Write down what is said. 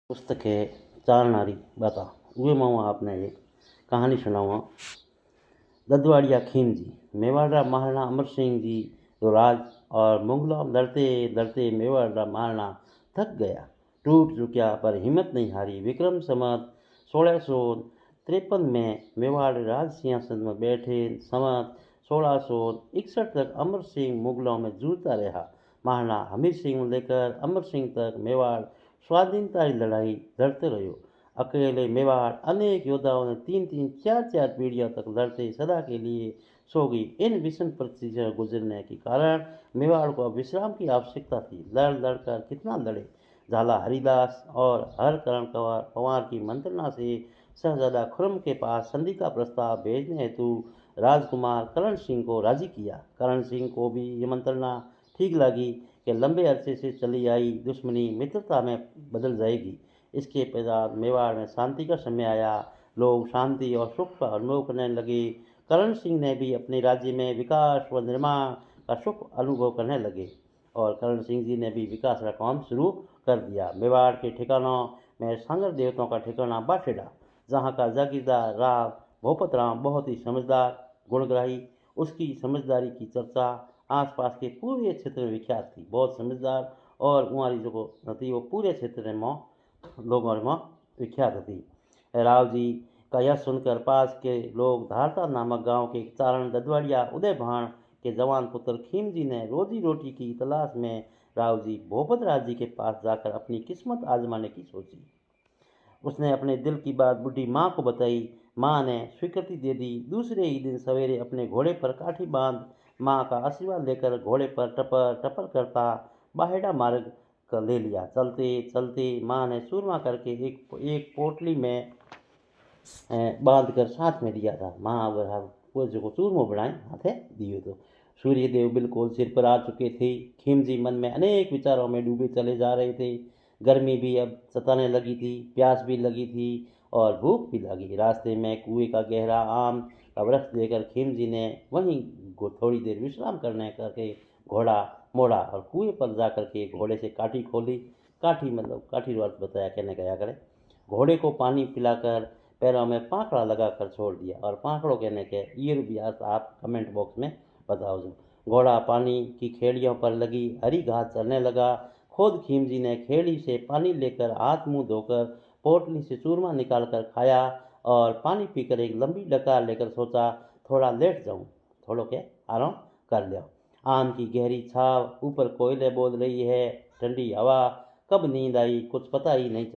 पुस्तक है चार नारी बाता उहे मां आपने एक कहानी सुनाऊँ। ददवाड़िया खीमजी मेवाड़ा महाराणा अमर सिंह जी जो राज और मुगलों लड़ते लड़ते मेवाड़ा महाराणा थक गया, टूट चुका पर हिम्मत नहीं हारी। विक्रम संवत 1653 में मेवाड़ राज सिंहासन में बैठे। संवत 1661 तक अमर सिंह मुगलों में जूझता रहा। महाराणा हमीर सिंह लेकर अमर सिंह तक मेवाड़ स्वाधीनता की लड़ाई लड़ते रहो। अकेले मेवाड़ अनेक योद्धाओं ने 3-3, 4-4 पीढ़ियों तक लड़ते सदा के लिए सो गई। इन विषम परिस्थितियों से गुजरने के कारण मेवाड़ को अब विश्राम की आवश्यकता थी। लड़ लड़कर कितना लड़े। झाला हरिदास और हरकरण पवार की मंत्रणा से शहजादा खुर्रम के पास संधि का प्रस्ताव भेजने हेतु राजकुमार करण सिंह को राजी किया। करण सिंह को भी ये मंत्रणा ठीक लगी कि लंबे अरसे से चली आई दुश्मनी मित्रता में बदल जाएगी। इसके पश्चात मेवाड़ में शांति का समय आया। लोग शांति और सुख का अनुभव करने लगे। करण सिंह ने भी अपने राज्य में विकास व निर्माण का सुख अनुभव करने लगे और करण सिंह जी ने भी विकास का काम शुरू कर दिया। मेवाड़ के ठिकानों में सांगर देवताओं का ठिकाना बाठेड़ा, जहाँ का जागीरदार राव भोपत राम बहुत ही समझदार गुणग्राही। उसकी समझदारी की चर्चा आसपास के पूरे क्षेत्र में विख्यात थी। बहुत समझदार और उंवारी जो थी वो पूरे क्षेत्र में लोगों में विख्यात थी। राव जी का यह सुनकर पास के लोग धारता नामक गांव के चारण ददवाड़िया उदय भाण के जवान पुत्र खीम जी ने रोजी रोटी की तलाश में राव जी भोपत राज जी के पास जाकर अपनी किस्मत आजमाने की सोची। उसने अपने दिल की बात बूढ़ी माँ को बताई। माँ ने स्वीकृति दे दी। दूसरे ही दिन सवेरे अपने घोड़े पर काठी बांध माँ का आशीर्वाद लेकर घोड़े पर टपर टपर करता बाहेड़ा मार्ग कर ले लिया। चलते चलते माँ ने सूरमा करके एक पोटली में बांध कर साथ में दिया था। माँ अगर वो जो चूरमो बनाए हाथे दियो तो सूर्य देव बिल्कुल सिर पर आ चुके थे। खीमजी मन में अनेक विचारों में डूबे चले जा रहे थे। गर्मी भी अब सताने लगी थी, प्यास भी लगी थी और भूख भी लगी। रास्ते में कुएं का गहरा आम का वृक्ष देखकर खीमजी ने वहीं थोड़ी देर विश्राम करने करके घोड़ा मोड़ा और कुएं पर जाकर के घोड़े से काठी खोली। काठी मतलब काठी अर्थ बताया कहने गया करे। घोड़े को पानी पिलाकर पैरों में पाखड़ा लगाकर छोड़ दिया। और पाखड़ों कहने के ये भी अर्थ आप कमेंट बॉक्स में बताओ। घोड़ा पानी की खेड़ियों पर लगी हरी घास चरने लगा। खुद खीमजी ने खेड़ी से पानी लेकर हाथ मुंह धोकर पोटली से चूरमा निकालकर खाया और पानी पीकर एक लंबी डकार लेकर सोचा थोड़ा लेट जाऊं, थोड़ा के आराम कर लिया। आम की गहरी छाव, ऊपर कोयले बोल रही है, ठंडी हवा, कब नींद आई कुछ पता ही नहीं।